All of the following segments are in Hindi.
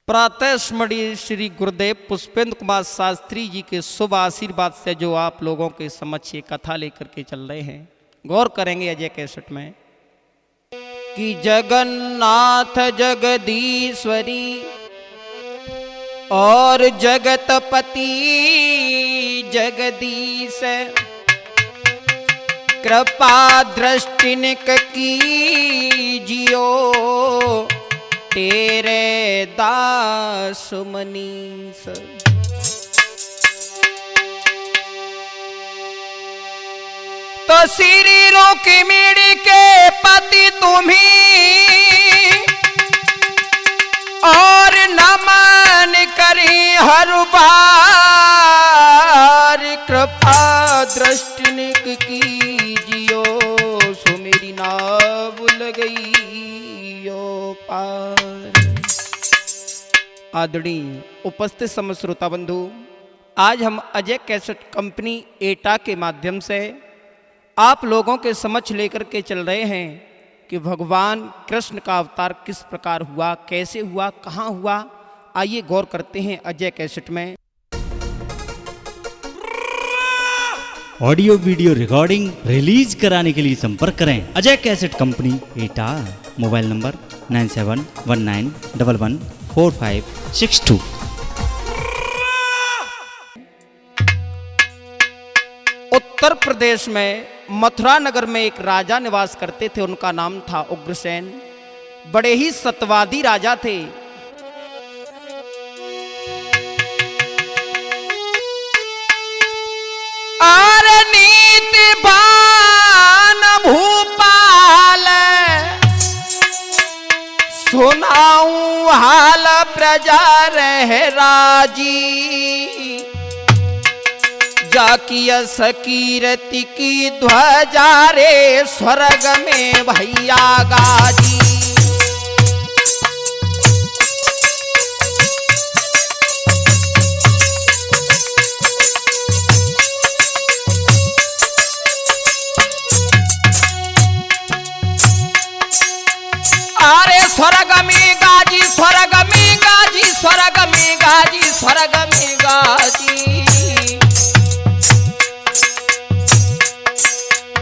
प्रातः स्मरणीय श्री गुरुदेव पुष्पेंद्र कुमार शास्त्री जी के शुभ आशीर्वाद से जो आप लोगों के समक्ष ये कथा लेकर के चल रहे हैं, गौर करेंगे अजय कैसेट में कि जगन्नाथ जगदीश्वरी और जगतपति जगदीश कृपा दृष्टिनिक कीजियो तेरे दास मनीष। तो शरीरों की मीड़ी के पति तुम्ही और नमन करी हर बार कृपा दृष्टिनिक कीजियो सो मेरी नाव गई पार। आदरणीय उपस्थित समस्त श्रोता बंधु, आज हम अजय कैसेट कंपनी एटा के माध्यम से आप लोगों के समक्ष लेकर के चल रहे हैं कि भगवान कृष्ण का अवतार किस प्रकार हुआ, कैसे हुआ, कहाँ हुआ। आइए गौर करते हैं अजय कैसेट में। ऑडियो वीडियो रिकॉर्डिंग रिलीज कराने के लिए संपर्क करें अजय कैसेट कंपनी एटा। Mobile number 9719114562। उत्तर प्रदेश में मथुरा नगर में एक राजा निवास करते थे। उनका नाम था उग्रसेन। बड़े ही सत्यवादी राजा थे। और नीतिवान भूपाल सुनाऊं हाल प्रजा रह राजी जाकी सकीरति की ध्वजा रे स्वर्ग में भैया गाजी। अरे स्वर्ग में गाजी, स्वर्ग में गाजी, स्वर्ग में गाजी, स्वर्ग में गाजी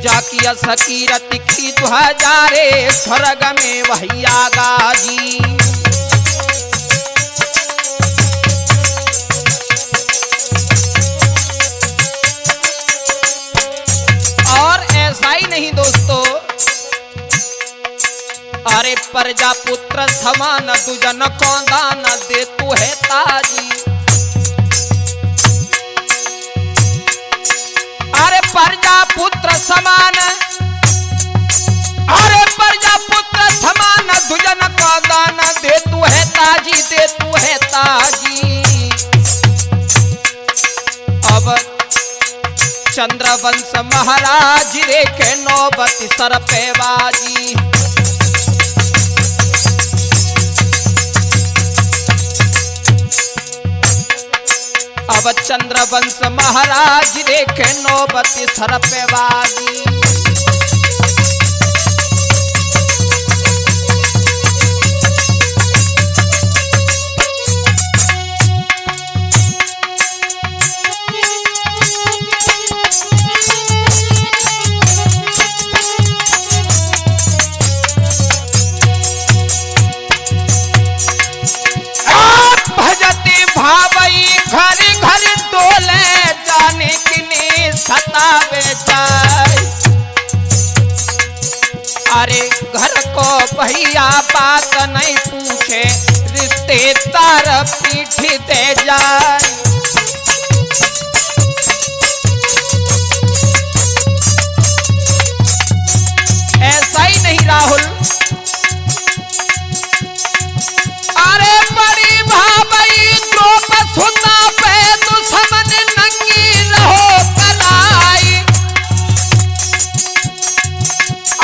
जाकी सकीरति की ध्वजा रे स्वर्ग में भैया गाजी। और ऐसा ही नहीं दोस्तों, अरे प्रजापुत्र समान दुजन को दान दे तू है ताजी। अरे प्रजापुत्र समान, अरे प्रजापुत्र समान दुजन को दान दे तू है ताजी, दे तू है ताजी। अब चंद्रवंश महाराज रे के नौबती सर पे बाजी। अब चंद्रवंश महाराज देखे नौबती सर पे बाजी। भजती भावई घर घर डोले जाने किने सतावे जाए। अरे घर को भैया बात नहीं पूछे रिश्तेदार पीठ दे जाए। ऐसा ही नहीं राहुल, अरे बड़ी भाई द्रोप सुना पे दुश्मन नंगी रहो कलाई।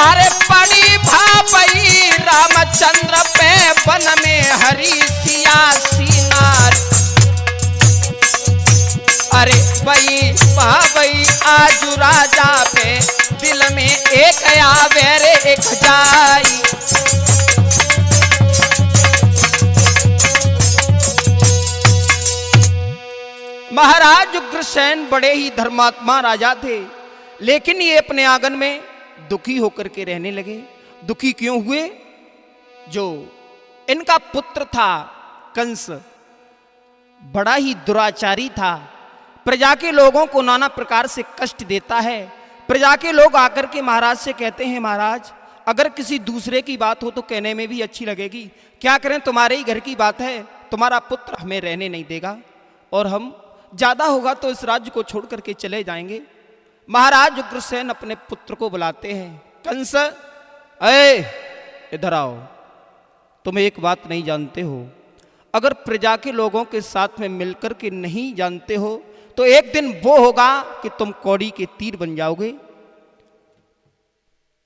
अरे बड़ी भाई रामचंद्र पे वन में हरी सिया सीनार। अरे भाई आज राजा पे दिल में एक आवे रे एक जाई। महाराज उग्रसेन बड़े ही धर्मात्मा राजा थे, लेकिन ये अपने आंगन में दुखी होकर के रहने लगे। दुखी क्यों हुए? जो इनका पुत्र था कंस, बड़ा ही दुराचारी था, प्रजा के लोगों को नाना प्रकार से कष्ट देता है। प्रजा के लोग आकर के महाराज से कहते हैं, महाराज अगर किसी दूसरे की बात हो तो कहने में भी अच्छी लगेगी, क्या करें तुम्हारे ही घर की बात है, तुम्हारा पुत्र हमें रहने नहीं देगा और हम ज्यादा होगा तो इस राज्य को छोड़ करके चले जाएंगे। महाराज उग्रसेन अपने पुत्र को बुलाते हैं, कंस अरे इधर आओ, तुम एक बात नहीं जानते हो, अगर प्रजा के लोगों के साथ में मिलकर के नहीं जानते हो तो एक दिन वो होगा कि तुम कौड़ी के तीर बन जाओगे।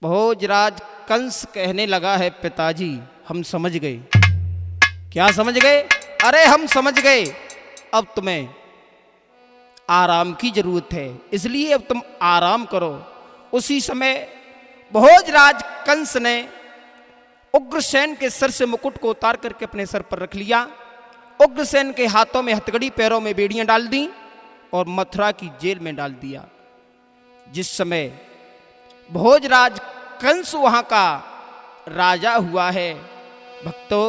भोजराज कंस कहने लगा है, पिताजी हम समझ गए। क्या समझ गए? अरे हम समझ गए, अब तुम्हें आराम की जरूरत है, इसलिए अब तुम आराम करो। उसी समय भोजराज कंस ने उग्रसेन के सर से मुकुट को उतार करके अपने सर पर रख लिया। उग्रसेन के हाथों में हथकड़ी, पैरों में बेड़ियां डाल दी और मथुरा की जेल में डाल दिया। जिस समय भोजराज कंस वहां का राजा हुआ है, भक्तों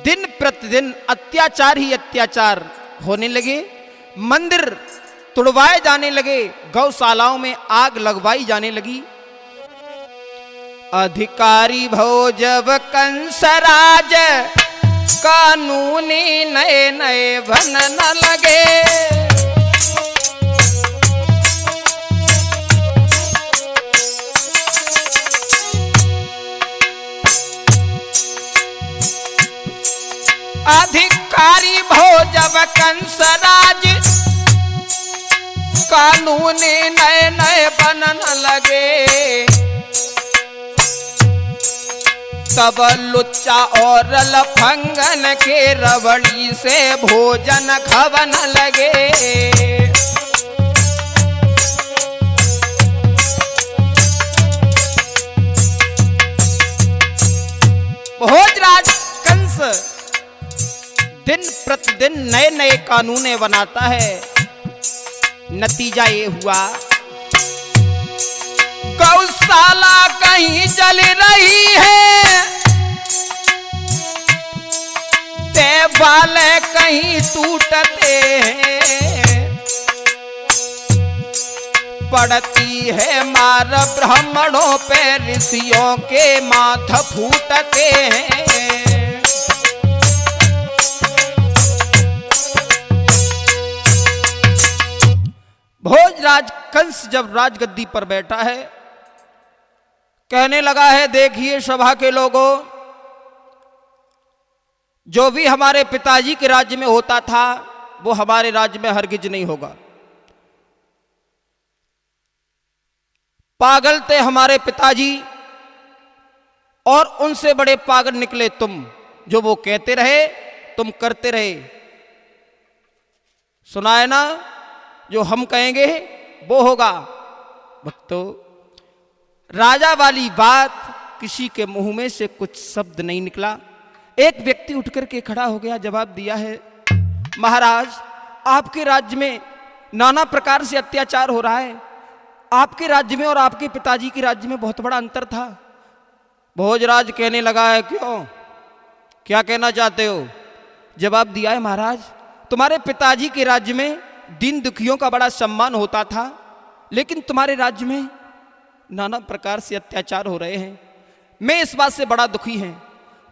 दिन प्रतिदिन अत्याचार ही अत्याचार होने लगे, मंदिर तुड़वाए जाने लगे, गौशालाओं में आग लगवाई जाने लगी। अधिकारी भोजव कंसराज कानूनी नए नए बनन लगे। अधिकारी भोजव कंसराज कानूनी नए नए बनन लगे। तब लुच्चा और लफंगन के रवड़ी से भोजन खवन लगे। भोजराज कंस दिन प्रतिदिन नए नए कानून बनाता है। नतीजा ये हुआ, गौशाला कहीं जल रही है, देवाल कहीं टूटते हैं, पड़ती है मार ब्राह्मणों पे ऋषियों के माथ फूटते हैं। भोजराज कंस जब राजगद्दी पर बैठा है, कहने लगा है, देखिए सभा के लोगों, जो भी हमारे पिताजी के राज्य में होता था वो हमारे राज्य में हरगिज नहीं होगा। पागल थे हमारे पिताजी और उनसे बड़े पागल निकले तुम, जो वो कहते रहे तुम करते रहे। सुना है ना, जो हम कहेंगे वो होगा। भक्तों राजा वाली बात, किसी के मुंह में से कुछ शब्द नहीं निकला। एक व्यक्ति उठकर के खड़ा हो गया, जवाब दिया है, महाराज आपके राज्य में नाना प्रकार से अत्याचार हो रहा है, आपके राज्य में और आपके पिताजी के राज्य में बहुत बड़ा अंतर था। भोजराज कहने लगा है, क्यों, क्या कहना चाहते हो? जवाब दिया है, महाराज तुम्हारे पिताजी के राज्य में दीन दुखियों का बड़ा सम्मान होता था, लेकिन तुम्हारे राज्य में नाना प्रकार से अत्याचार हो रहे हैं, मैं इस बात से बड़ा दुखी है।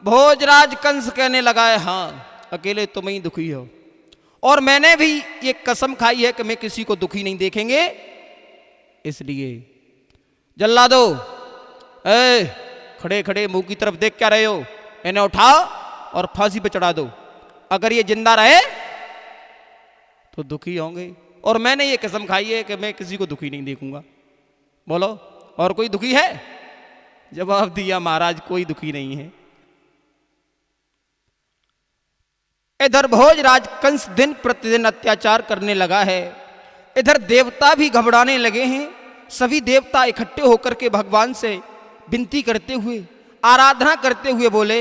भोजराज कंस कहने लगा है, हाँ अकेले तुम ही दुखी हो, और मैंने भी ये कसम खाई है कि मैं किसी को दुखी नहीं देखेंगे, इसलिए जल्लादो खड़े खड़े मुंह की तरफ देख क्या रहे हो, इन्हें उठाओ और फांसी पे चढ़ा दो। अगर ये जिंदा रहे तो दुखी होंगे, और मैंने ये कसम खाई है कि मैं किसी को दुखी नहीं देखूंगा। बोलो और कोई दुखी है? जवाब दिया, महाराज कोई दुखी नहीं है। इधर भोजराज कंस दिन प्रतिदिन अत्याचार करने लगा है, इधर देवता भी घबराने लगे हैं। सभी देवता इकट्ठे होकर के भगवान से विनती करते हुए, आराधना करते हुए बोले,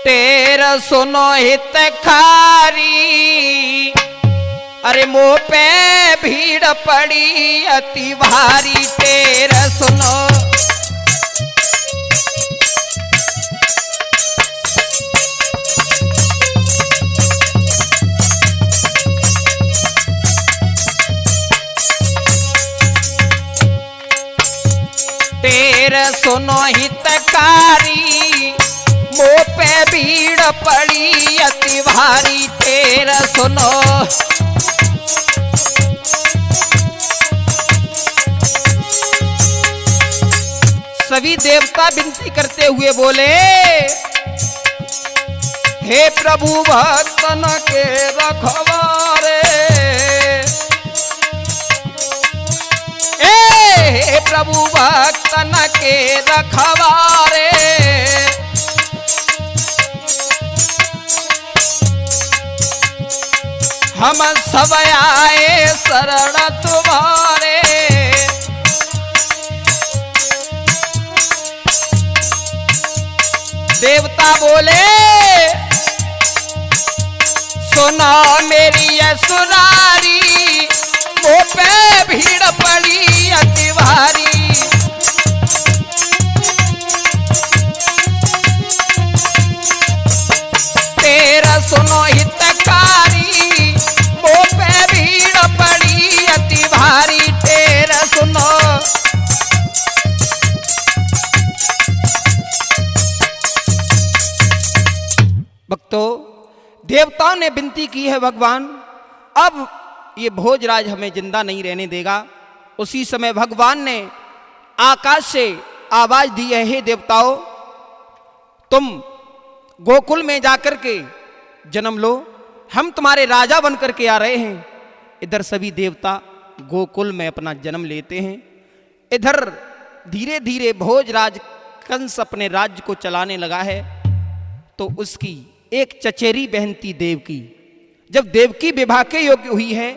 तेरा सुनो हितकारी, अरे मुँह पे भीड़ पड़ी अति भारी। तेरा सुनो तेरा सुनो हितकारी, मुँह पे भीड़ पड़ी अति भारी। तेरा सुनो सभी देवता विनती करते हुए बोले, हे प्रभु भक्तन के रखवारे, हे प्रभु भक्तन के रखवारे, हम सब आए शरण तुम्हारे। देवता बोले, सुना मेरी ये सुनारी, मुँह पे भीड़ पड़ी अति भारी। तेरा सुनो हितकारी, मुँह पे भीड़ पड़ी अति भारी। तेरा सुनो भक्तों, देवताओं ने विनती की है, भगवान अब ये भोजराज हमें जिंदा नहीं रहने देगा। उसी समय भगवान ने आकाश से आवाज दी है, हे देवताओं, तुम गोकुल में जाकर के जन्म लो, हम तुम्हारे राजा बनकर के आ रहे हैं। इधर सभी देवता गोकुल में अपना जन्म लेते हैं। इधर धीरे धीरे भोजराज कंस अपने राज्य को चलाने लगा है। तो उसकी एक चचेरी बहन थी देवकी। जब देवकी विवाह के योग्य हुई है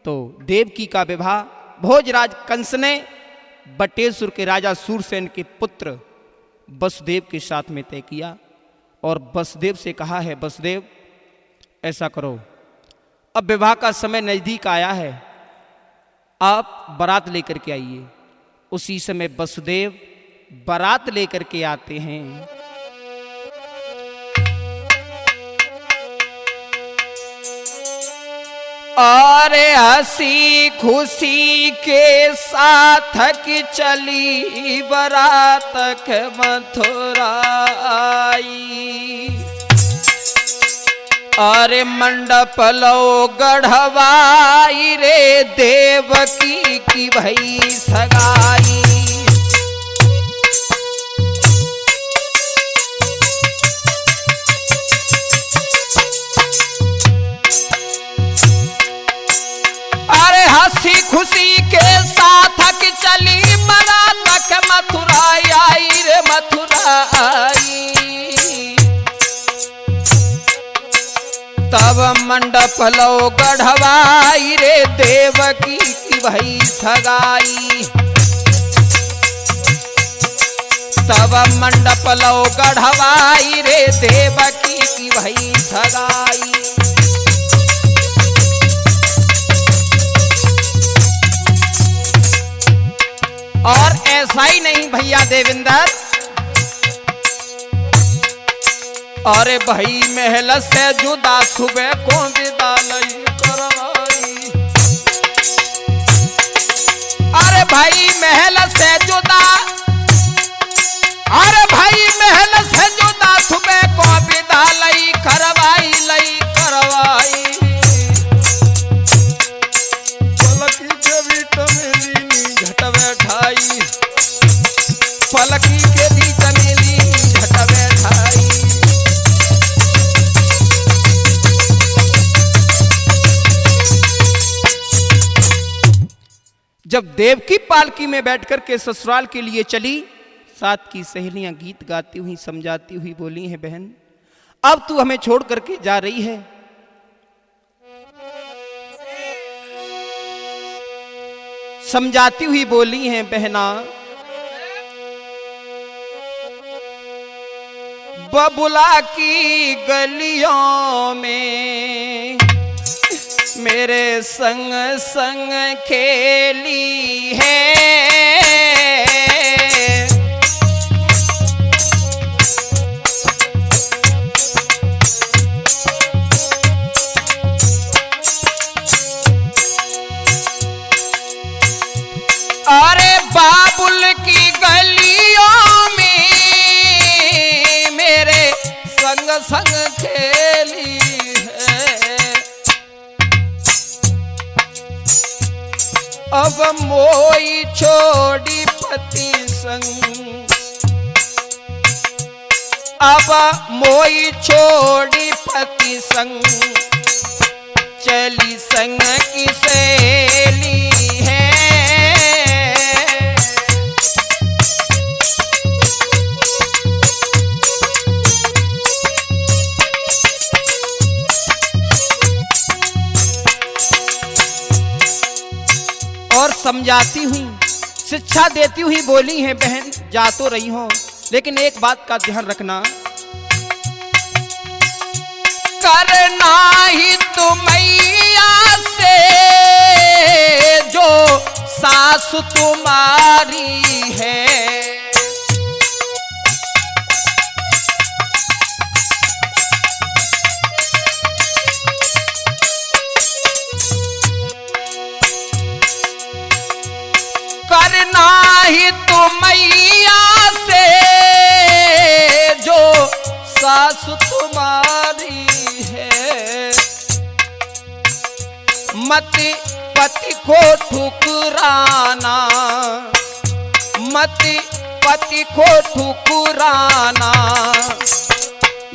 तो देवकी का विवाह भोजराज कंस ने बटेसुर के राजा सूरसेन के पुत्र वसुदेव के साथ में तय किया और वसुदेव से कहा है, वसुदेव ऐसा करो, अब विवाह का समय नजदीक आया है, आप बारात लेकर के आइए। उसी समय वसुदेव बारात लेकर के आते हैं। और हंसी खुशी के साथ की चली बारात मथुरा आई। अरे मंडप लो गढ़वाई रे देवकी की भई सगाई। हंसी खुशी के साथ की चली बारात मथुरा आई रे मथुरा आई। तब मंडप लो गढ़वाई रे देवकी की भई सगाई। तब मंडप लो गढ़वाई रे देवकी की भई सगाई। और ऐसा ही नहीं भैया देवेंद्र, अरे भाई महल से जुदा सुबह को विदा नहीं करवाई। अरे भाई महल से जुदा, अरे भाई महल से जुदा सुबह को विदा लई करवाई लई करवाई। पलकी के बीच में लीनी झट बैठाई, पलकी के बीच में लीनी झट बैठाई। जब देवकी पालकी में बैठकर के ससुराल के लिए चली, साथ की सहेलियां गीत गाती हुई समझाती हुई बोली हैं, बहन अब तू हमें छोड़ करके जा रही है। समझाती हुई बोली हैं, बहना बबुला की गलियों में मेरे संग संग खेली है। अरे बाबुल की गलियों में मेरे संग संग खेली है। अब मोई छोड़ी पति संग, अब मोई छोड़ी पति संग चली संग की सहेली है। और समझाती हुई, शिक्षा देती हुई बोली है, बहन जा तो रही हो लेकिन एक बात का ध्यान रखना, करना ही तुमैया से जो सास तुम्हारी है। करना ही तुमैया से जो सास तुम्हारी है। मत पति को ठुकराना, मत पति को ठुकराना,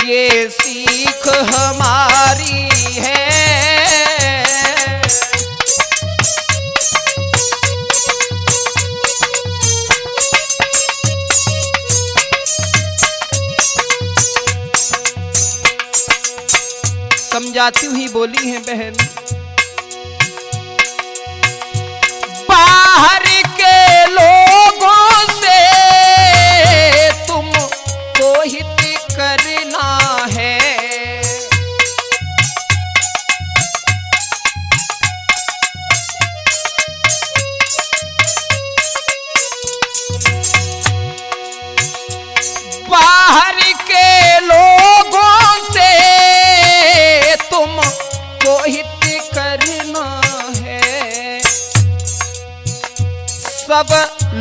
ये सीख हमारी है। समझाती हुई बोली है बहन, बाहर के लोगों से तुमको हित करना है। बाहर के लोगों से तुमको हित करना है। सब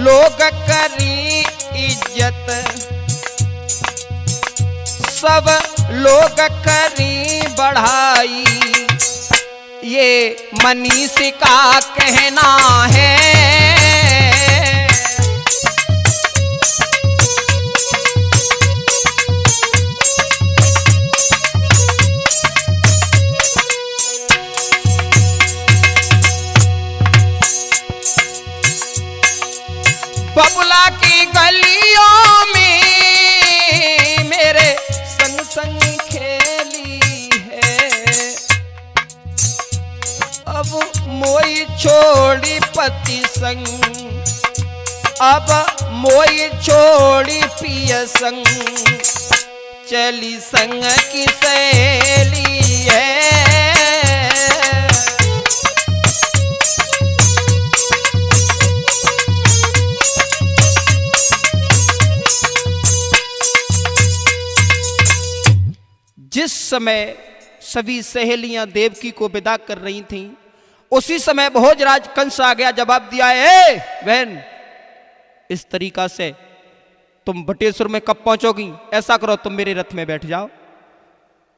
लोग करी इज्जत, सब लोग करी बढ़ाई, ये मनीष का कहना है। बबुला की गलियों में मेरे संग संग खेली है। अब मोई छोड़ी पति संग, अब मोई छोड़ी पिय संग चली संग की सहेली है। जिस समय सभी सहेलियां देवकी को विदा कर रही थीं, उसी समय भोजराज कंस आ गया, जवाब दिया, ए बहन इस तरीका से तुम बटेश्वर में कब पहुंचोगी? ऐसा करो तुम मेरे रथ में बैठ जाओ।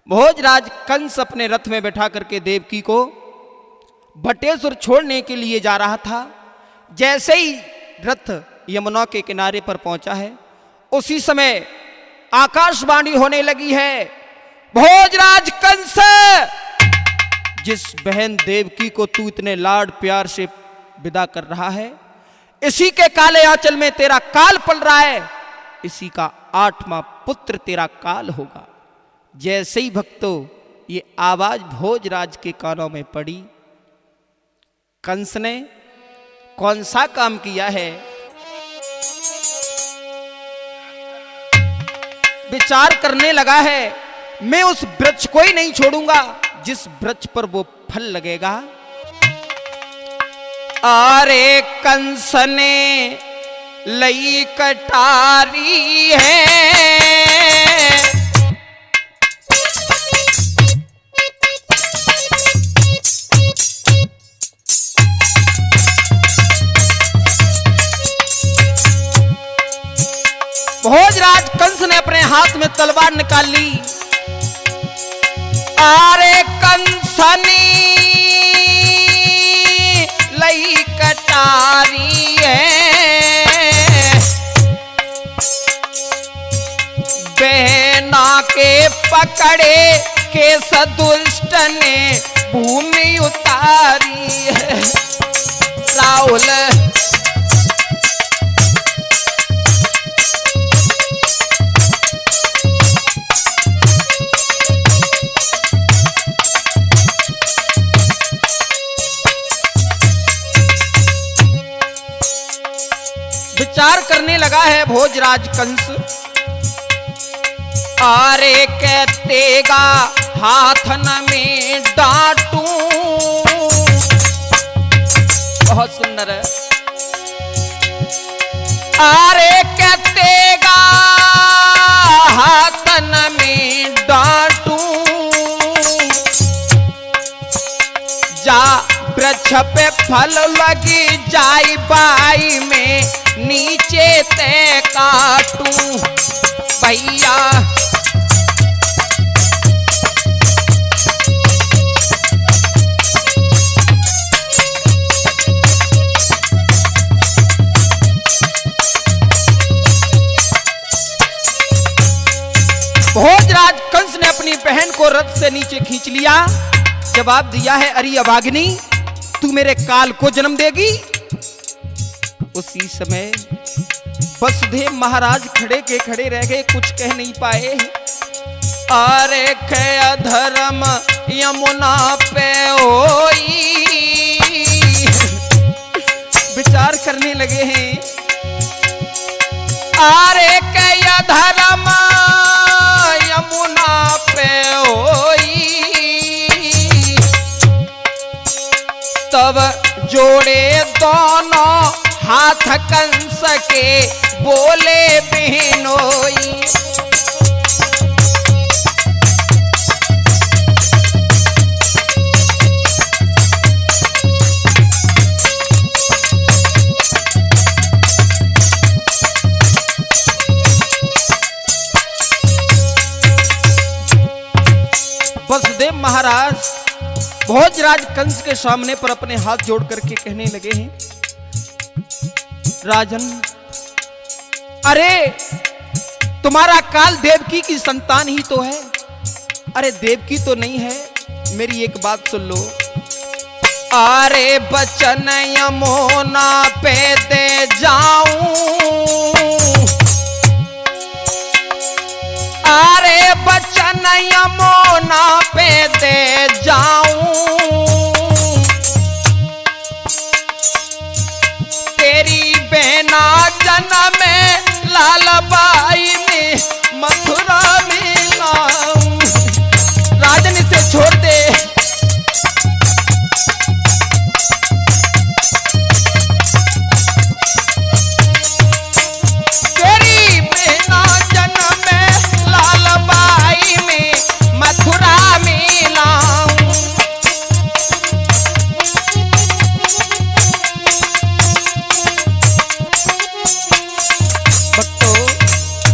भोजराज कंस अपने रथ में बैठा करके देवकी को बटेश्वर छोड़ने के लिए जा रहा था। जैसे ही रथ यमुना के किनारे पर पहुंचा है, उसी समय आकाशवाणी होने लगी है, भोजराज कंस, जिस बहन देवकी को तू इतने लाड प्यार से विदा कर रहा है, इसी के काले आंचल में तेरा काल पल रहा है, इसी का 8वां पुत्र तेरा काल होगा। जैसे ही भक्तों ये आवाज भोजराज के कानों में पड़ी, कंस ने कौन सा काम किया है? विचार करने लगा है, मैं उस वृक्ष को ही नहीं छोड़ूंगा जिस वृक्ष पर वो फल लगेगा। अरे कंस ने लई कटारी है, भोजराज कंस ने अपने हाथ में तलवार निकाल ली। अरे कंसनी लई कटारी है, बहना के पकड़े के सदुष्ट ने भूमि उतारी है। राहुल विचार करने लगा है भोजराज कंस। अरे कहतेगा हाथन में डांटू, बहुत सुंदर है। अरे कहतेगा हाथन में डांटू, जा वृक्ष पे फल लगी जाई बाई में नीचे ते काटूं भैया। भोजराज कंस ने अपनी बहन को रथ से नीचे खींच लिया। जवाब दिया है, अरे अभागिनी, तू मेरे काल को जन्म देगी। उसी समय वसुदेव महाराज खड़े के खड़े रह गए, कुछ कह नहीं पाए। अरे खे धर्म यमुना पे होई, विचार करने लगे हैं। अरे खे धर्म यमुना पे होई, तब जोड़े दोनों हाथ कंस के बोले बहनोई। वसुदेव महाराज भोजराज कंस के सामने पर अपने हाथ जोड़ करके कहने लगे हैं, राजन, अरे तुम्हारा काल देवकी की संतान ही तो है। अरे देवकी तो नहीं है, मेरी एक बात सुन लो। अरे बचन यमुना पे दे जाऊं, अरे बचन यमुना पे दे जाऊं, तेरी बहना जन्म में लालबाई में मथुरा में लाऊं। राजन इसे छोड़ दे। तेरी बहना जन्म में लालबाई में मथुरा में लाऊं।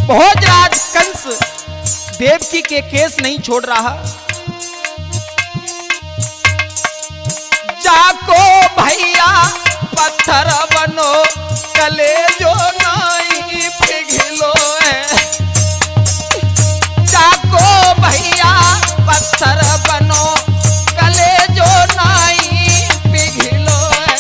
भोजराज कंस देवकी के केस नहीं छोड़ रहा। जाको भैया पत्थर बनो, कलेजो नहीं पिघलो है। जाको भैया पत्थर बनो, कलेजो नहीं पिघलो है।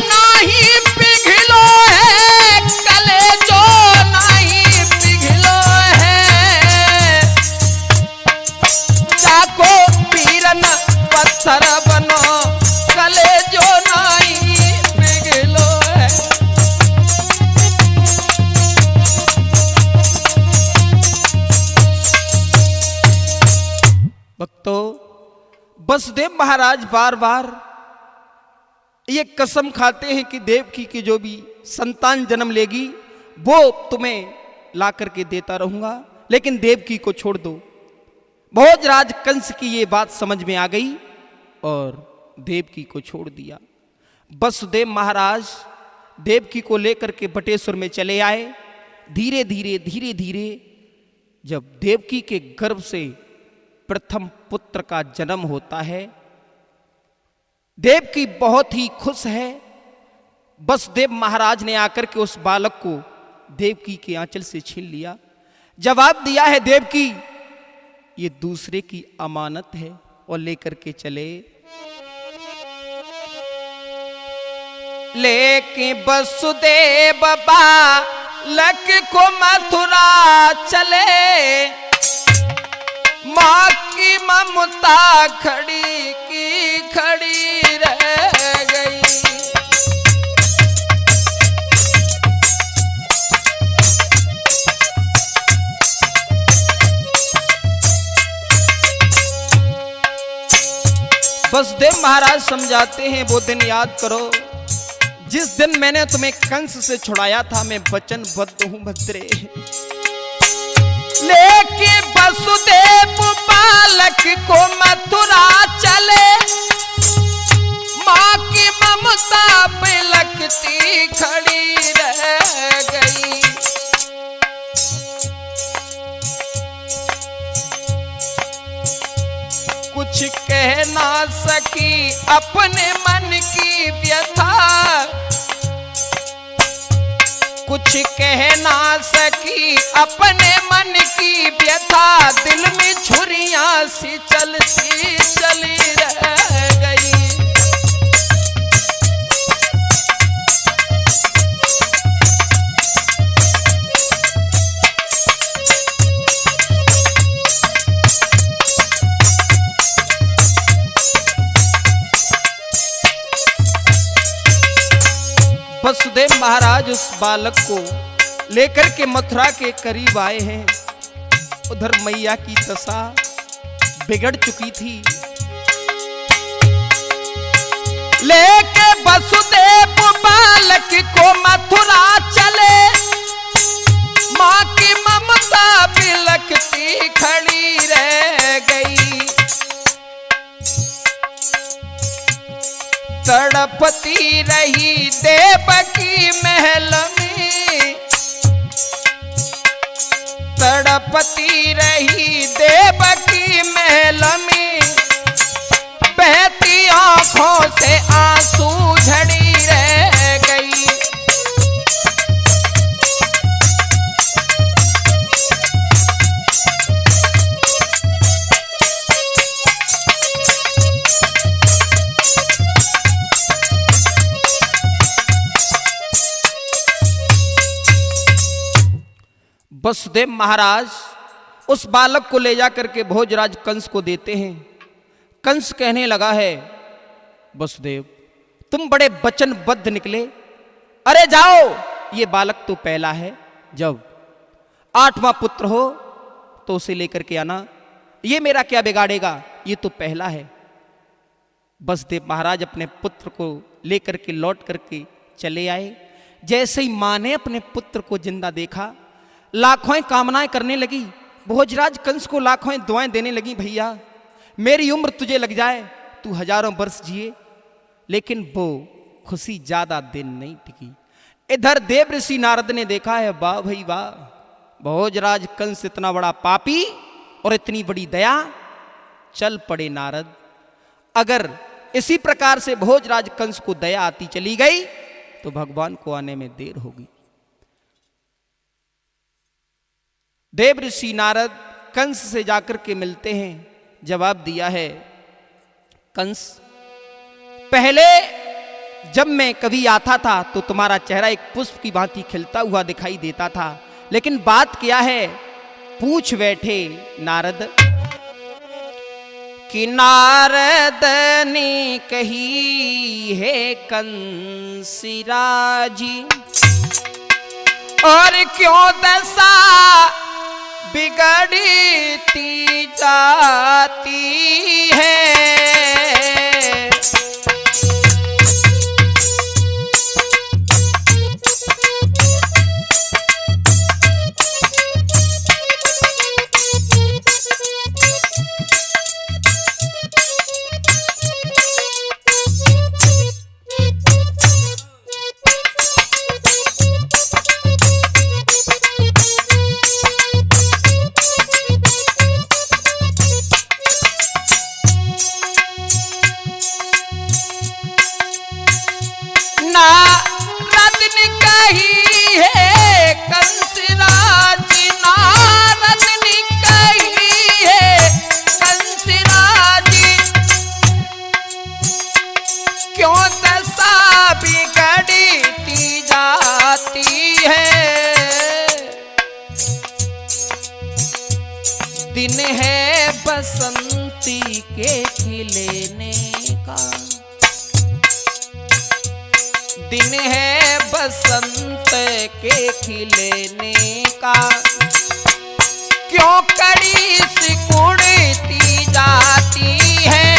नहीं पिघलो है, कलेजो नहीं पिघलो भक्तों, वसुदेव महाराज बार बार ये कसम खाते हैं कि देवकी की जो भी संतान जन्म लेगी वो तुम्हें ला करके देता रहूंगा, लेकिन देवकी को छोड़ दो। भोजराज कंस की ये बात समझ में आ गई और देवकी को छोड़ दिया। वसुदेव महाराज देवकी को लेकर के बटेश्वर में चले आए। धीरे धीरे जब देवकी के गर्भ से प्रथम पुत्र का जन्म होता है, देवकी बहुत ही खुश है। वसुदेव महाराज ने आकर के उस बालक को देवकी के आंचल से छीन लिया। जवाब दिया है, देवकी ये दूसरे की अमानत है, और लेकर के चले। लेके वसुदेव बालक को मथुरा चले, मां की ममता खड़ी की खड़ी रह गई। वसुदेव महाराज समझाते हैं, वो दिन याद करो जिस दिन मैंने तुम्हें कंस से छुड़ाया था। मैं वचनबद्ध हूं भद्रे। लेके वसुदेव बालक को मथुरा चले, मां की ममता बिलखती खड़ी रह गई। कुछ कह ना सकी अपने मन की व्यथा, कुछ कह ना सकी अपने मन की व्यथा। दिल में छुरियां सी चलती चली रह गई। वसुदेव महाराज उस बालक को लेकर के मथुरा के करीब आए हैं। उधर मैया की दशा बिगड़ चुकी थी। लेके वसुदेव बालक को मथुरा चले, मां की ममता बिलखती खड़ी रह गई। तड़पती रही देवकी महल में, तड़पती रही देवकी महल में। बहती आंखों से आंसू झड़ी रह गई। वसुदेव महाराज उस बालक को ले जाकर के भोजराज कंस को देते हैं। कंस कहने लगा है, वसुदेव तुम बड़े वचनबद्ध निकले। अरे जाओ, ये बालक तो पहला है, जब 8वां पुत्र हो तो उसे लेकर के आना। ये मेरा क्या बिगाड़ेगा, ये तो पहला है। वसुदेव महाराज अपने पुत्र को लेकर के लौट करके चले आए। जैसे ही मां ने अपने पुत्र को जिंदा देखा, लाखों कामनाएं करने लगी। भोजराज कंस को लाखों दुआएं देने लगी, भैया मेरी उम्र तुझे लग जाए, तू हजारों वर्ष जिए। लेकिन वो खुशी ज्यादा दिन नहीं टिकी। इधर देव ऋषि नारद ने देखा है, वाह भाई वाह, भोजराज कंस इतना बड़ा पापी और इतनी बड़ी दया। चल पड़े नारद, अगर इसी प्रकार से भोजराज कंस को दया आती चली गई तो भगवान को आने में देर होगी। देव ऋषि नारद कंस से जाकर के मिलते हैं। जवाब दिया है, कंस पहले जब मैं कभी आता था तो तुम्हारा चेहरा एक पुष्प की भांति खिलता हुआ दिखाई देता था, लेकिन बात क्या है पूछ बैठे नारद। कि नारद ने कही है कंसी राजी, और क्यों दशा बिगड़ी थी जाती है। नारद ने कही है कंस राज, नारद ने कही है कंस राज, क्यों दशा बिगड़ती जाती है। दिन है बसंती के खिलने का, दिन है बसंत के खिलने का, क्यों कड़ी सिकुड़ती जाती है।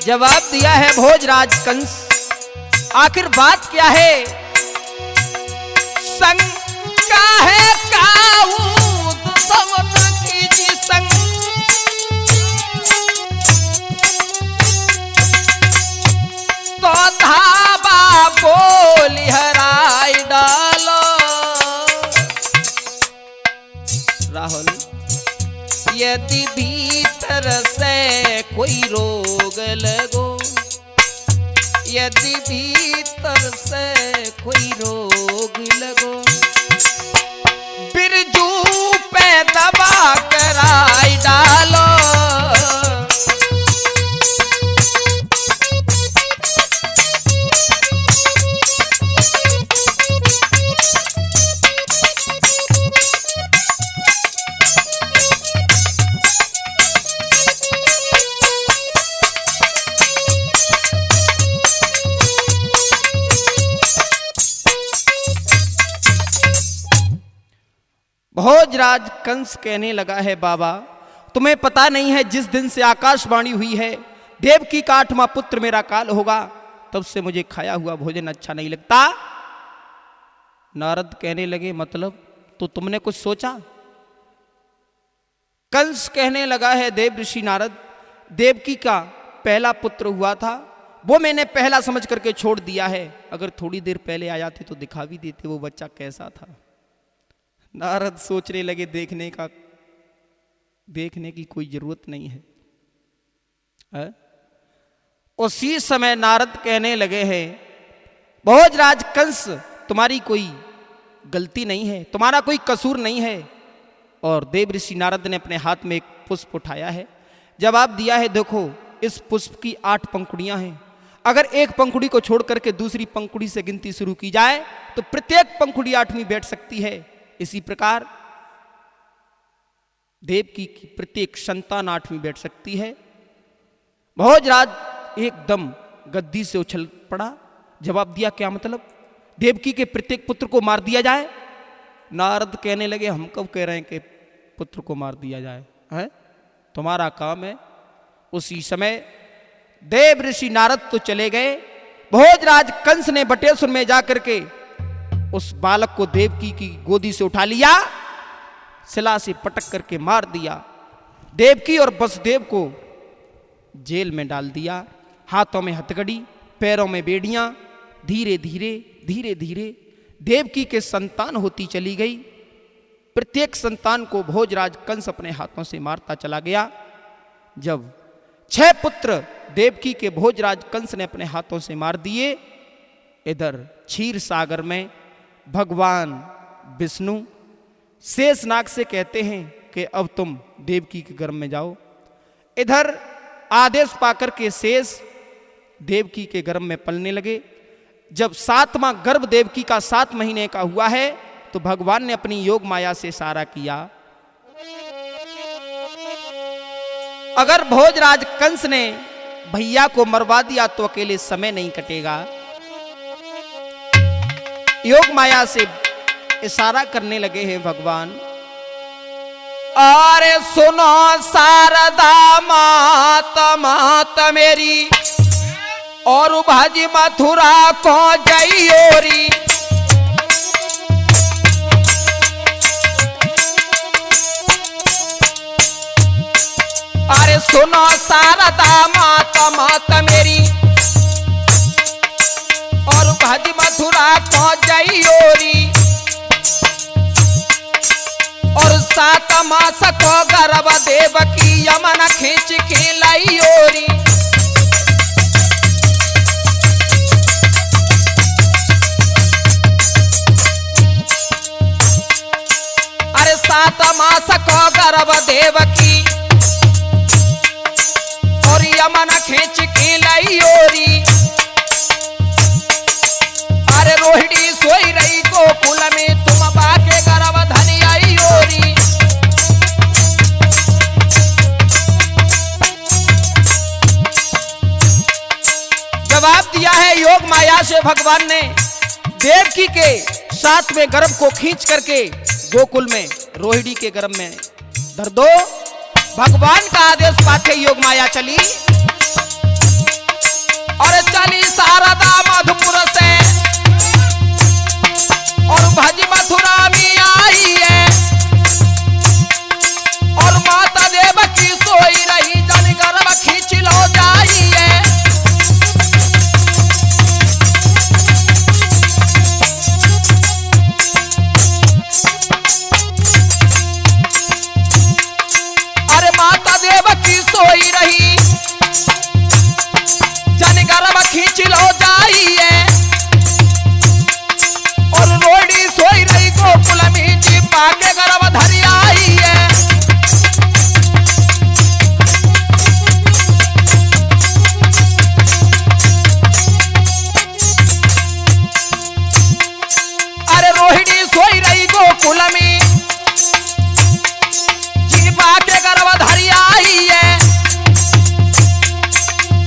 जवाब दिया है भोजराज कंस। आखिर बात क्या है? शंका है काऊ समुद्र की जी संग, तो धाबा बोली हराई डालो। राहुल, यदि भीतर से कोई रोग लगो, यदि भीतर से कोई रोग लगो, बिरजू पे दबा कराई डालो। भोजराज कंस कहने लगा है, बाबा तुम्हें पता नहीं है, जिस दिन से आकाशवाणी हुई है देवकी का 8वां पुत्र मेरा काल होगा, तब से मुझे खाया हुआ भोजन अच्छा नहीं लगता। नारद कहने लगे, मतलब तो तुमने कुछ सोचा? कंस कहने लगा है, देव ऋषि नारद, देवकी का पहला पुत्र हुआ था, वो मैंने पहला समझ करके छोड़ दिया है। अगर थोड़ी देर पहले आ जाते तो दिखा भी देते वो बच्चा कैसा था। नारद सोचने लगे, देखने की कोई जरूरत नहीं है। उसी समय नारद कहने लगे हैं, भोजराज कंस तुम्हारी कोई गलती नहीं है, तुम्हारा कोई कसूर नहीं है। और देव ऋषि नारद ने अपने हाथ में एक पुष्प उठाया है, जवाब दिया है, देखो इस पुष्प की 8 पंखुड़ियां हैं, अगर एक पंखुड़ी को छोड़ करके दूसरी पंखुड़ी से गिनती शुरू की जाए तो प्रत्येक पंखुड़ी 8वीं बैठ सकती है। इसी प्रकार देवकी की प्रत्येक संतान 8वीं बैठ सकती है। भोजराज एकदम गद्दी से उछल पड़ा, जवाब दिया, क्या मतलब देवकी के प्रत्येक पुत्र को मार दिया जाए? नारद कहने लगे, हम कब कह रहे हैं कि पुत्र को मार दिया जाए, है तुम्हारा काम है। उसी समय देव ऋषि नारद तो चले गए, भोजराज कंस ने बटेश्वर में जाकर के उस बालक को देवकी की गोदी से उठा लिया, शिला से पटक करके मार दिया। देवकी और वसुदेव को जेल में डाल दिया। हाथों में हथकड़ी, पैरों में बेड़ियां, धीरे धीरे देवकी के संतान होती चली गई। प्रत्येक संतान को भोजराज कंस अपने हाथों से मारता चला गया। जब 6 पुत्र देवकी के भोजराज कंस ने अपने हाथों से मार दिए, इधर क्षीर सागर में भगवान विष्णु शेषनाग से कहते हैं कि अब तुम देवकी के गर्भ में जाओ। इधर आदेश पाकर के शेष देवकी के गर्भ में पलने लगे। जब 7वां गर्भ देवकी का 7 महीने का हुआ है तो भगवान ने अपनी योग माया से इशारा किया। अगर भोजराज कंस ने भैया को मरवा दिया तो अकेले समय नहीं कटेगा। योग माया से इशारा करने लगे हैं भगवान। अरे सुनो शारदा मात मेरी, और भाजी मथुरा को जइयोरी। अरे सुनो शारदा मात मेरी, और भाजी मथुरा को जइयोरी। और 7 मास को गर्भ देवकी यमन खींच के लइयोरी। अरे 7 मास को गर्भ देवकी और यमन खींच के लइयोरी। अरे रोहिणी सोई रही गोकुल में, तुम बाके गर्भ धनी आइयोरी। जवाब दिया है योग माया से भगवान ने। देवकी के 7वें गर्भ को खींच करके गोकुल में रोहिणी के गर्भ में धर दो। भगवान का आदेश पाके योग माया चली और चली शारदा मधुपुर से, और भज मथुरा में आई है। और माता देवकी सोई रही, जन गर्भ खींच लो जाई है। अरे माता देवकी सोई रही, जन गर्भ खींच लो जाई है। और रोहिणी सोई रही गोकुल में, जी पाके गर्भ धरी आई है। अरे रोहिणी सोई रही गोकुल में, जी पाके गर्भ धरी आई है।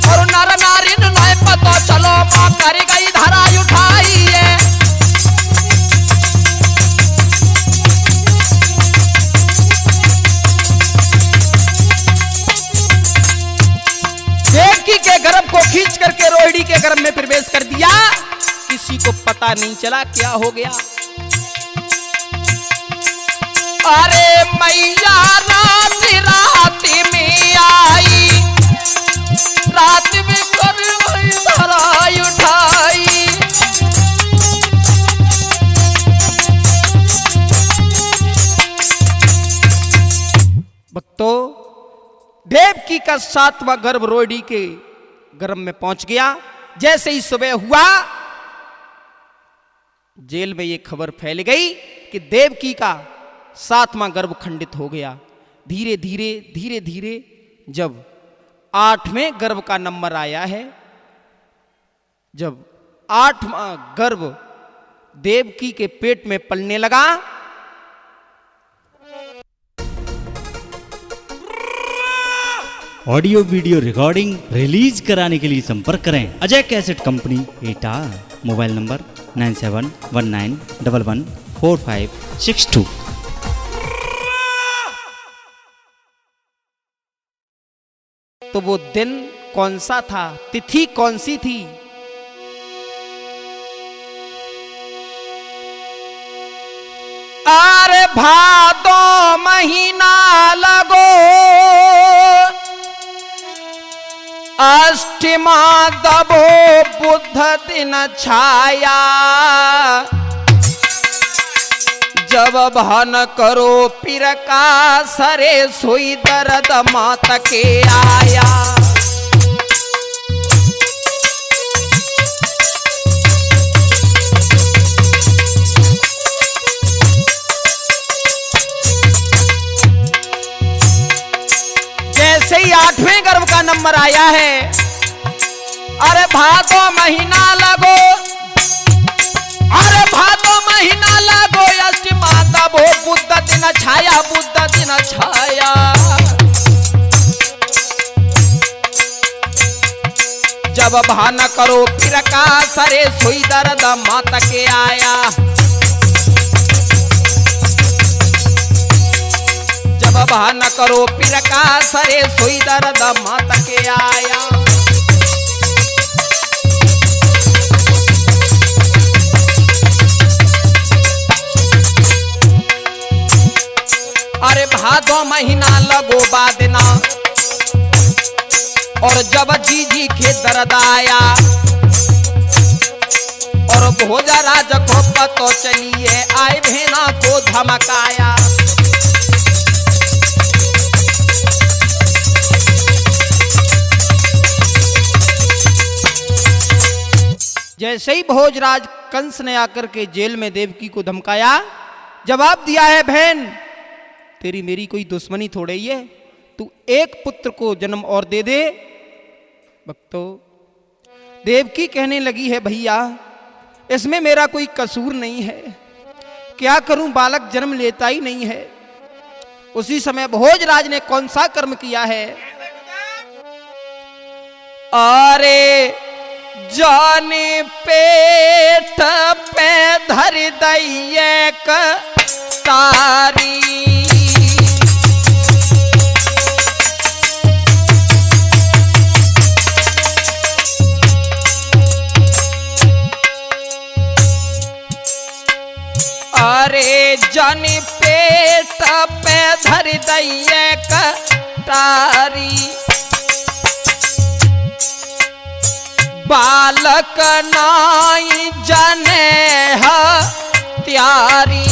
और नर नारी नहीं पता चलो, मां कर गई धरा उठाई है। देवकी के गर्भ को खींच करके रोहिणी के गर्भ में प्रवेश कर दिया। किसी को पता नहीं चला क्या हो गया। अरे मैया रात में आई, रात में कर धरा उठाई। भक्तों, देवकी का 7वां गर्भ रोहिणी के गर्भ में पहुंच गया। जैसे ही सुबह हुआ, जेल में यह खबर फैल गई कि देवकी का 7वां गर्भ खंडित हो गया। धीरे धीरे जब 8वें गर्भ का नंबर आया है, जब 8वां गर्भ देवकी के पेट में पलने लगा, ऑडियो वीडियो रिकॉर्डिंग रिलीज कराने के लिए संपर्क करें अजय कैसेट कंपनी एटा। Mobile number 9719114562। तो वो दिन कौन सा था, तिथि कौन सी थी? अरे भादो महीना लगो, अष्टमा दबो बुध दिन छाया। जब भन करो पिर का सरे, सोई दर्द मात के आया। जैसे ही 8वें गर्भ का नंबर आया है, अरे भादो महीना लगो, महीना लगो अष्टमा तबो बुद्ध दिन छाया, बुद्ध दिन छाया। जब भान करो फिर का सरे सोई दर्द मात के आया। जब भान करो फिर का सरे सोई दर्द मात के आया। अरे भादो महीना लगो बादना और जब जी के दर्द आया और भोजा राज को पतो चलिए आए भेना को धमकाया। जैसे ही भोजराज कंस ने आकर के जेल में देवकी को धमकाया, जवाब दिया है बहन तेरी मेरी कोई दुश्मनी थोड़ी ही है, तू एक पुत्र को जन्म और दे दे। भक्तों, देवकी कहने लगी है भैया इसमें मेरा कोई कसूर नहीं है, क्या करूं बालक जन्म लेता ही नहीं है। उसी समय भोजराज ने कौन सा कर्म किया है? अरे जाने पेट पे धर दइए तारी, अरे जन पेट पे धर दइए कटारी, बालक नाई जने हत्यारी।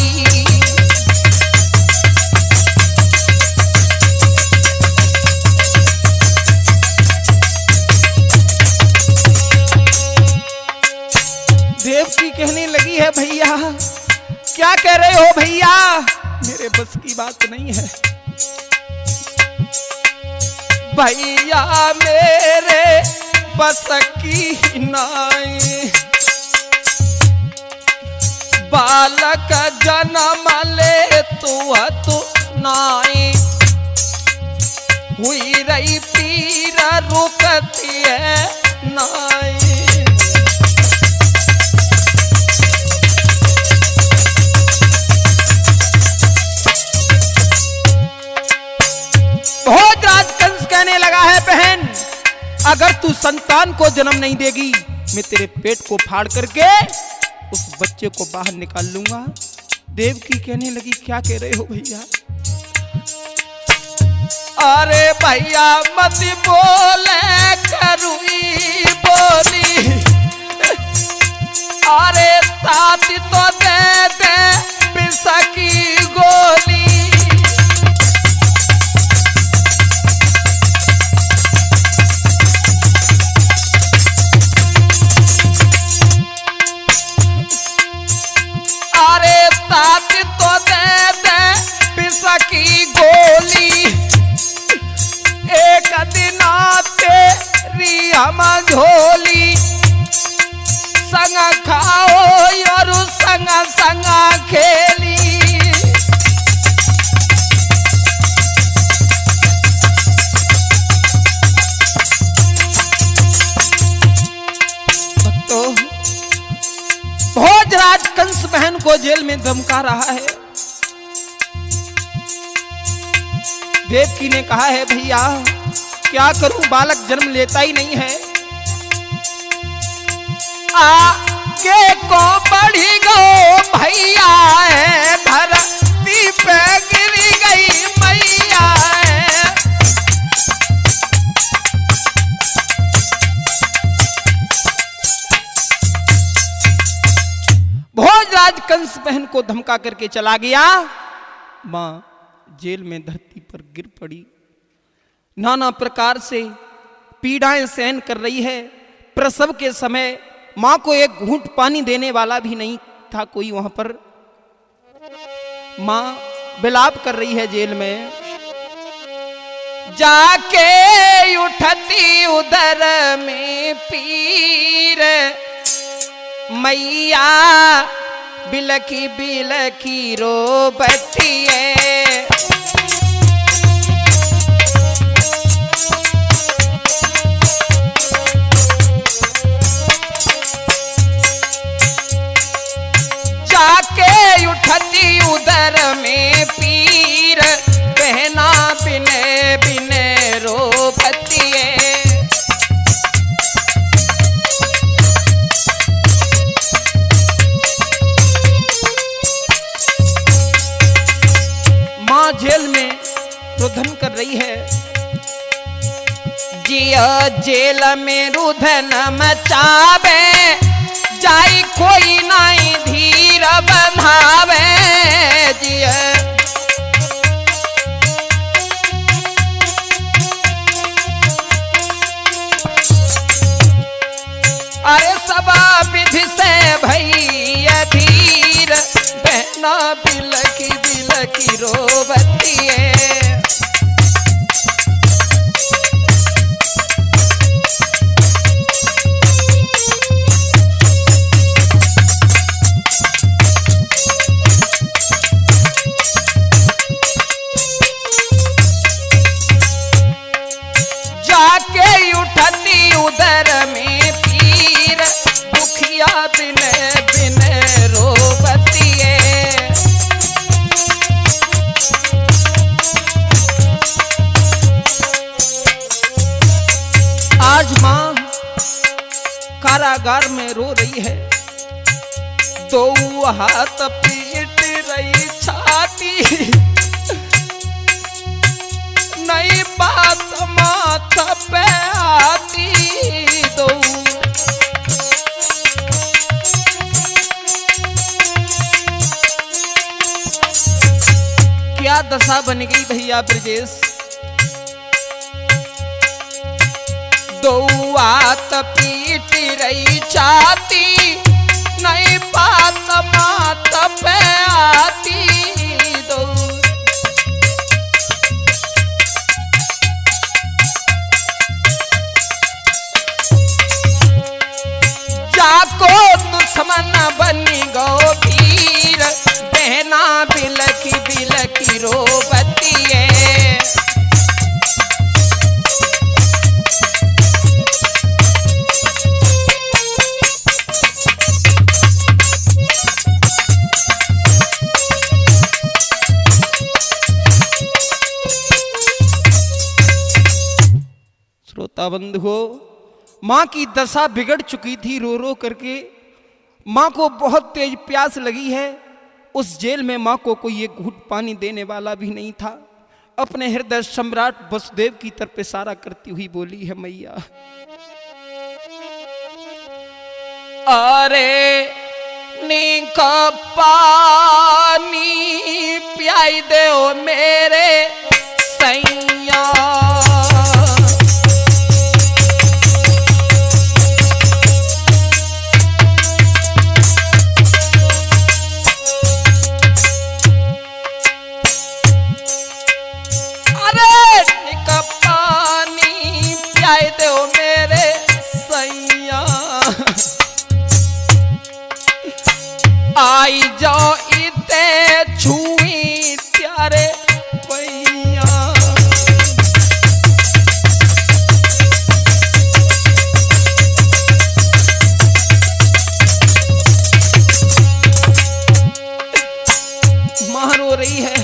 देवकी कहने लगी है भैया क्या कह रहे हो भैया, मेरे बस की बात नहीं है भैया, मेरे बस की नाई। बालक जन्म ले तू नाई, हुई रही पीर रुकती है नाई। भोजराज कंस कहने लगा है बहन अगर तू संतान को जन्म नहीं देगी मैं तेरे पेट को फाड़ करके उस बच्चे को बाहर निकाल लूंगा। देवकी कहने लगी क्या कह रहे हो भैया? अरे भैया मत बोले करुई बोली, अरे ताती तो दे दे पिसा की गोली। ताती तो दे दे पिसा की गोली, एक दिन तेरी हम झोली, संग खाओ और संग संग खेली। भोजराज कंस बहन को जेल में धमका रहा है। देवकी ने कहा है भैया क्या करूं बालक जन्म लेता ही नहीं है। आगे को बढ़ी गो भैया है, धरती पे गिरी गई मैया है। भोजराज कंस बहन को धमका करके चला गया। मां जेल में धरती पर गिर पड़ी, नाना प्रकार से पीड़ाएं सहन कर रही है। प्रसव के समय मां को एक घूंट पानी देने वाला भी नहीं था कोई वहां पर। मां विलाप कर रही है जेल में। जाके उठती उदर में पीर मैया बिलखी बिलखी रोबतिए। जाके उठती उदर में पीर, बहना बिने बिने रोबतिए। माँ जेल में रुदन कर रही है। जिया जेल में रुदन मचावे, जाई कोई नहीं धीर बंधावे। जिया अरे सबा विधि से भैया धीर, बहना बिलखी बिलखी रोबतिए। जाके उठती उदर में पीर, दुखिया बिने बिने रोबतिए। आज मां कारागार में रो रही है। दो हाथ पीट रही छाती, नई बात माथा पे आती। दो क्या दशा बन गई भैया ब्रजेश। दो हाथ पीट रही छाती, नई बात माथा पे आती। दो जाको दुश्मन बनी गो पीर, बहना बिलखी बिलखी रोबतिए। श्रोता बंधुओं, माँ की दशा बिगड़ चुकी थी रो रो करके। माँ को बहुत तेज प्यास लगी है। उस जेल में माँ को कोई एक घूंट पानी देने वाला भी नहीं था। अपने हृदय सम्राट वसुदेव की तरफ इशारा करती हुई बोली है मैया, अरे नीक पानी पियाई दे ओ मेरे सैया। आई जाओ इते छुई त्यारे पैया। मां रो रही है,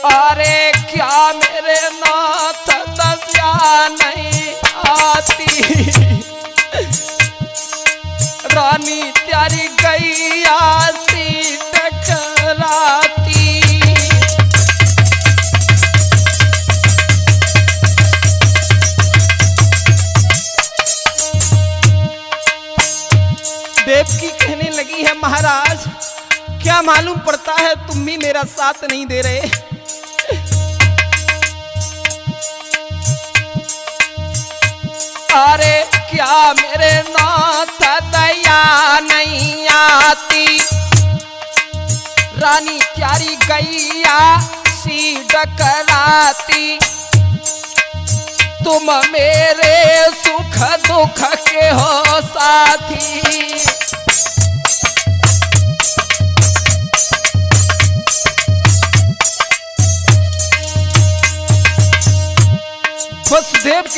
अरे क्या मेरे नाथ दया नहीं आती। रानी त्यारी गैया सी टकराती। देवकी कहने लगी है, महाराज क्या मालूम पड़ता है तुम भी मेरा साथ नहीं दे रहे। अरे क्या मेरे नाथ दया नहीं आती। रानी प्यारी गैया सी डकराती। तुम मेरे सुख दुख के हो साथी।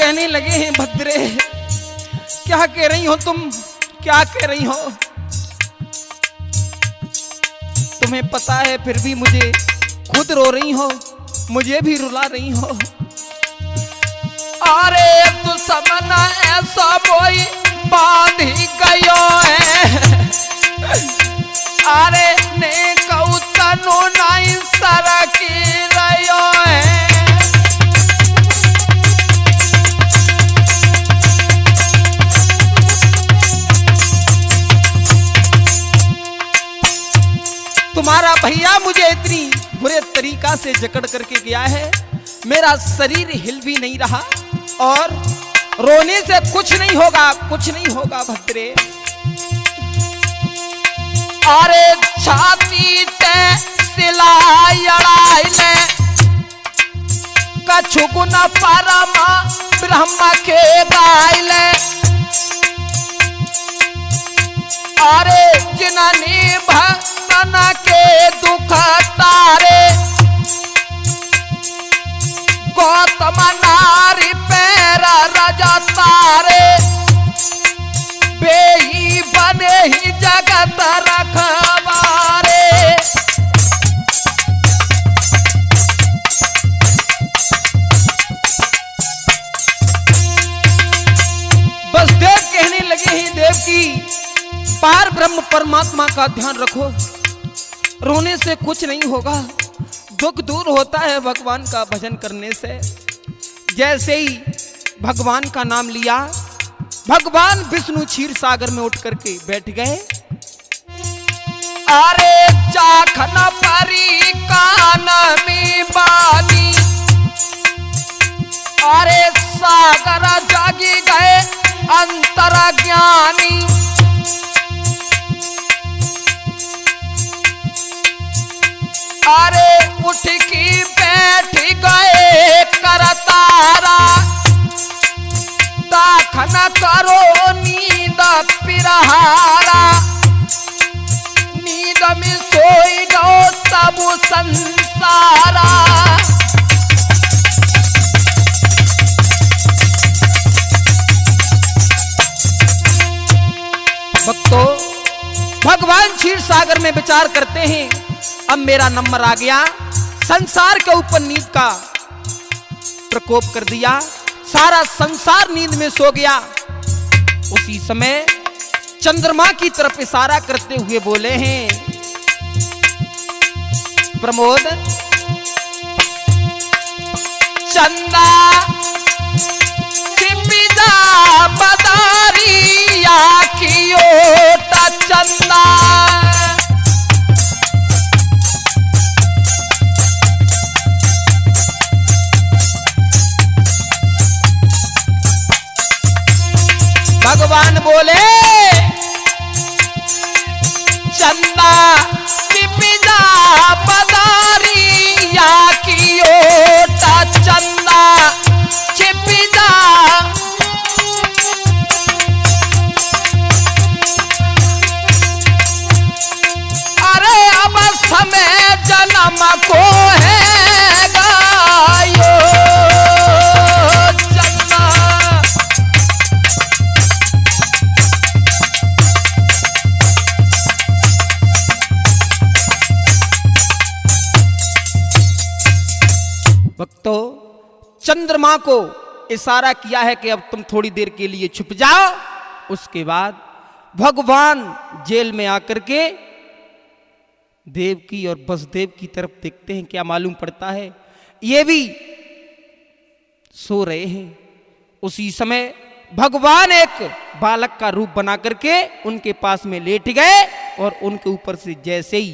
कहने लगे हैं, भद्रे क्या कह रही हो तुम, क्या कह रही हो? तुम्हें पता है फिर भी मुझे खुद रो रही हो, मुझे भी रुला रही हो। अरे दुश्मन ऐसा बोई बांध ही गयो है, अरे ने कहू तनु नहीं सरकी रहो है। तुम्हारा भैया मुझे इतनी बुरे तरीका से जकड़ करके गया है, मेरा शरीर हिल भी नहीं रहा और रोने से कुछ नहीं होगा, कुछ नहीं होगा भद्रे। अरे छाती ते सिलाई अड़ाई ले कछु गुण परमा ब्रह्म के गायले। अरे जिननी भक्तन के दुख तारे गौतम नारी पैरा राजा तारे बेही बने ही जगत रखवारे। वसुदेव कहने लगे हैं, देव की पार ब्रह्म परमात्मा का ध्यान रखो, रोने से कुछ नहीं होगा, दुख दूर होता है भगवान का भजन करने से। जैसे ही भगवान का नाम लिया, भगवान विष्णु क्षीर सागर में उठ करके बैठ गए। अरे चाखन परी कान में बानी, अरे सागर जागी गए अंतर ज्ञानी। अरे उठ की बैठ गए करतारा, दाखन करो नींद पिरहारा। नींद में सोई गो सब संसारा। भक्तों, भगवान क्षीर सागर में विचार करते हैं, अब मेरा नंबर आ गया, संसार के ऊपर नींद का प्रकोप कर दिया, सारा संसार नींद में सो गया। उसी समय चंद्रमा की तरफ इशारा करते हुए बोले हैं, प्रमोद चंदा चिपिदा बदारिया की ओटा चंदा। भगवान बोले चंदा चिपिदा बदारिया की ओटा चंदा चिपिदा। अरे अब समय जन्म को है गायो भक्तों। चंद्रमा को इशारा किया है कि अब तुम थोड़ी देर के लिए छुप जाओ। उसके बाद भगवान जेल में आकर के देवकी और वसुदेव की तरफ देखते हैं, क्या मालूम पड़ता है ये भी सो रहे हैं। उसी समय भगवान एक बालक का रूप बना करके उनके पास में लेट गए और उनके ऊपर से जैसे ही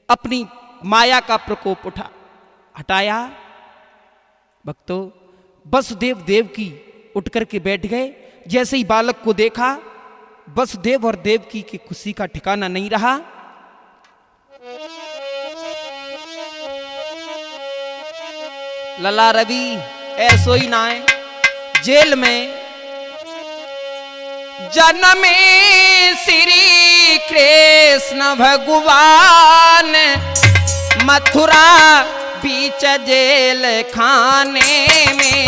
अपनी माया का प्रकोप हटाया, भक्तों, वसुदेव देवकी उठ करके बैठ गए। जैसे ही बालक को देखा, वसुदेव और देवकी की खुशी का ठिकाना नहीं रहा। लला रवि ऐसो ही ना है, जेल में जन्मे श्री कृष्ण भगवान मथुरा बीच जेल खाने में।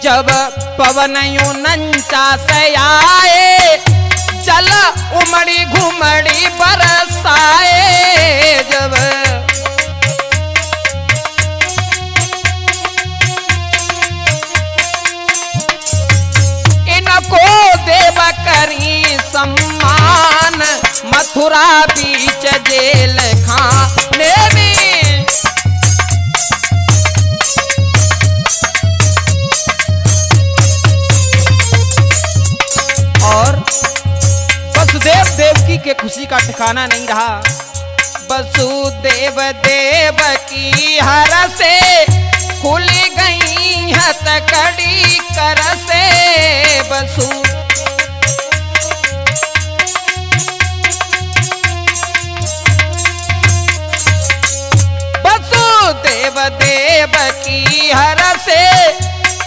जब पवन नंचा से आए, जल उमड़ी घुमड़ी बरसाए। जब इनको देव करी सम्मान, मथुरा बीच जेल खाने में। और वसुदेव देवकी के खुशी का ठिकाना नहीं रहा। वसुदेव देवकी हर से खुल गई हथकड़ी कर से। वसुदेव देवकी हर से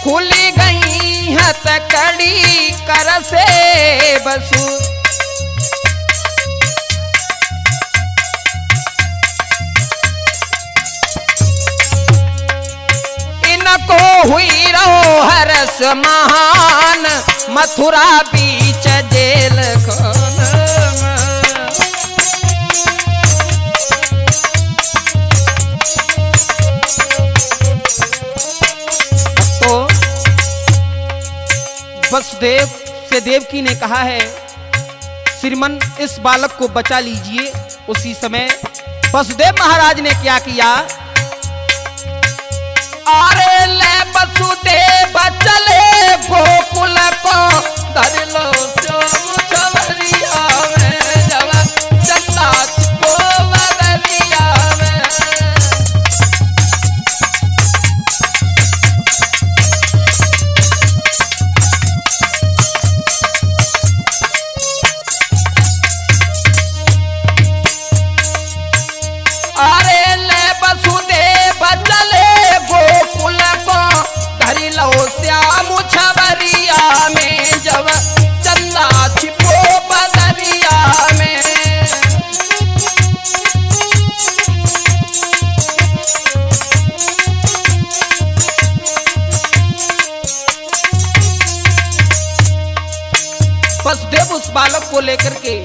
खुल गई हथकड़ी कर से। इनको हुई रहो हर्ष महान, मथुरा बीच जेल खाना। तो वसुदेव से देवकी ने कहा है, श्रीमन इस बालक को बचा लीजिए। उसी समय वसुदेव महाराज ने क्या किया, अरे ले वसुदेव चले गोकुल को, धर लो छवरिया में, जब चंदा को बदलिया में। अरे ले वसुदेव चले गोकुल को, धरी लो श्याम छबरिया में, जब चंदा छिपो बदरिया में। वसुदेव उस बालक को लेकर के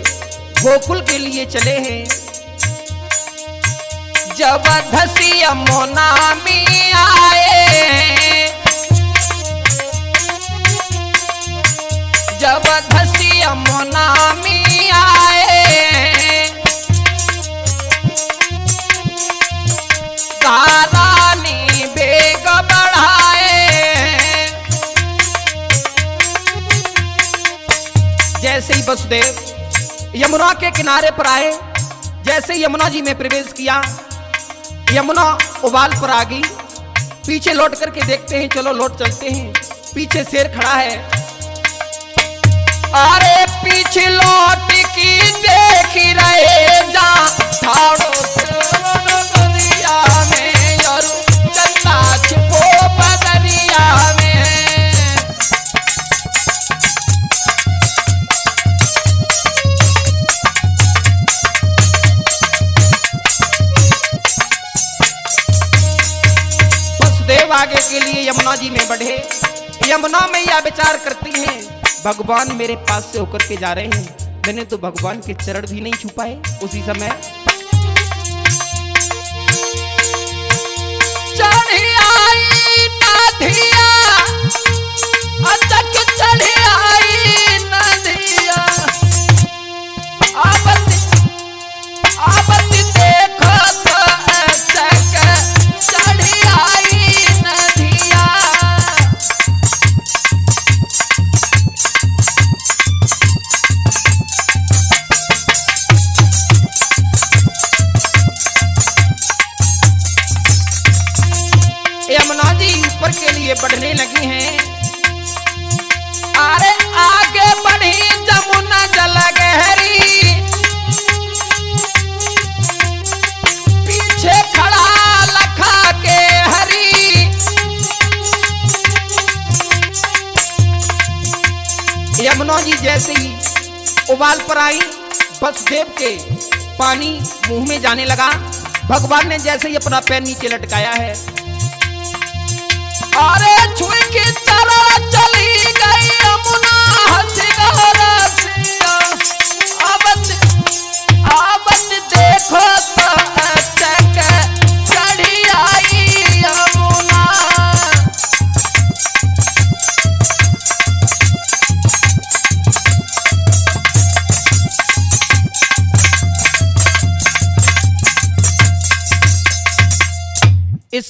गोकुल के लिए चले हैं। जब धसी यमुना में आए, जब धसी यमुना में आए, धारा ने बेग बढ़ाए। जैसे ही वसुदेव यमुना के किनारे पर आए, जैसे ही यमुना जी में प्रवेश किया, यमुना उबाल पर आ गई। पीछे लौट करके देखते हैं, चलो लौट चलते हैं। पीछे शेर खड़ा है। अरे पीछे लौट की देख रहे जा, ठाड़ो बदरिया में, और चंदा छिपो बदरिया में। वसुदेव आगे के लिए यमुना जी में बढ़े। यमुना मैया विचार करती हैं, भगवान मेरे पास से होकर के जा रहे हैं, मैंने तो भगवान के चरण भी नहीं छू पाए। उसी समय चढ़ी आई नदिया, अचक चढ़ी आई नदिया, आपत्ति देखो तो अचक चढ़ी आई नदिया। यमुना जी ऊपर के लिए बढ़ने लगी हैं। अरे आगे बढ़ी जमुना जल गहरी, पीछे खड़ा लखा के हरी। यमुना जी जैसे ही उबाल पर आई, वसुदेव के पानी मुंह में जाने लगा। भगवान ने जैसे ही अपना पैर नीचे लटकाया है, अरे छुई के चला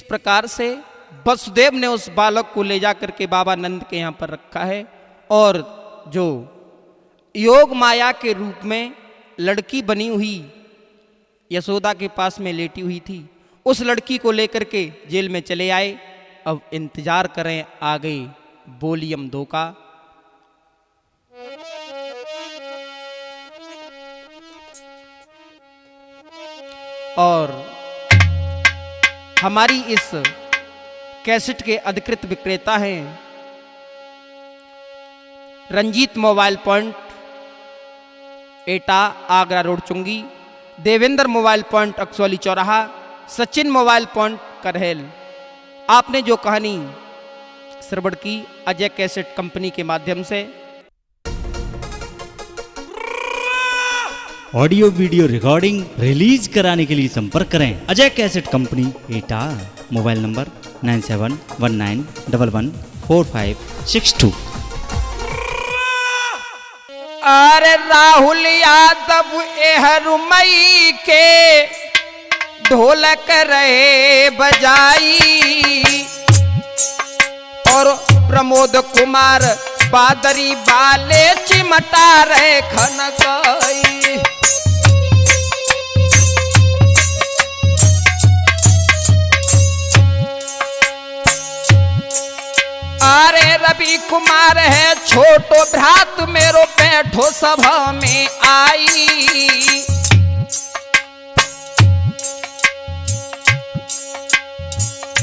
प्रकार से वसुदेव ने उस बालक को ले जाकर के बाबा नंद के यहाँ पर रखा है और जो योग माया के रूप में लड़की बनी हुई यशोदा के पास में लेटी हुई थी, उस लड़की को लेकर के जेल में चले आए। अब इंतजार करें आगे वॉल्यूम 2 का। और हमारी इस कैसेट के अधिकृत विक्रेता हैं रंजीत मोबाइल पॉइंट, एटा, आगरा रोड, चुंगी, देवेंद्र मोबाइल पॉइंट, अक्सौली चौराहा, सचिन मोबाइल पॉइंट, करहेल। आपने जो कहानी श्रवण की अजय कैसेट कंपनी के माध्यम से, ऑडियो वीडियो रिकॉर्डिंग रिलीज कराने के लिए संपर्क करें अजय कैसेट कंपनी, एटा। Mobile number 9719114562। अरे राहुल यादव एहरुमई के ढोलक रहे बजाई और प्रमोद कुमार बादरी बाले चिमटा रहे खनकाई। अरे रवि कुमार है छोटो भ्रात मेरो बैठो सभा में आई।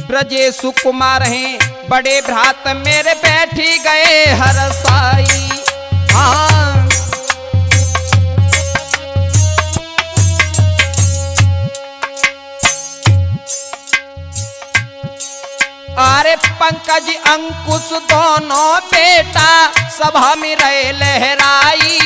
ब्रजेश कुमार हैं बड़े भ्रात मेरे बैठी गए हरसाई। हाँ अरे पंकज अंकुश दोनों बेटा सभा में रहे लहराई।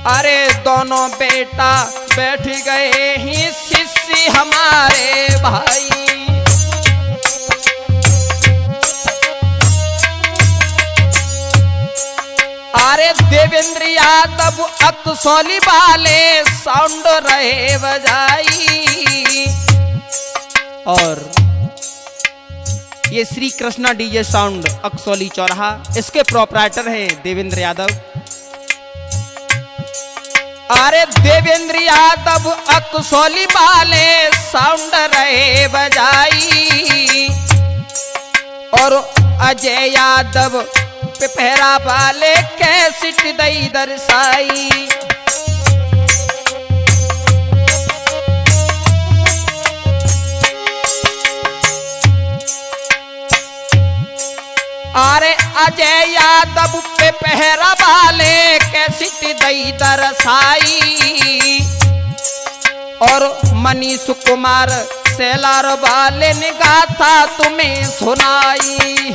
अरे दोनों बेटा बैठ गए ही शिष्य हमारे भाई। अरे देवेंद्र यादव अक्सौली वाले साउंड रहे बजाई। और ये श्री कृष्णा डीजे साउंड अक्सौली चौराहा, इसके प्रोपराइटर हैं देवेंद्र यादव। अरे देवेंद्र यादव अक्सौली वाले साउंड रहे बजाई और अजय यादव पिपहरा वाले कैसेट दई दर्शाई। अरे अजय यादव पिपहरा वाले कैसेट दई दर्शाई और मनीष कुमार सेलार वाले ने गाथा तुम्हें सुनाई।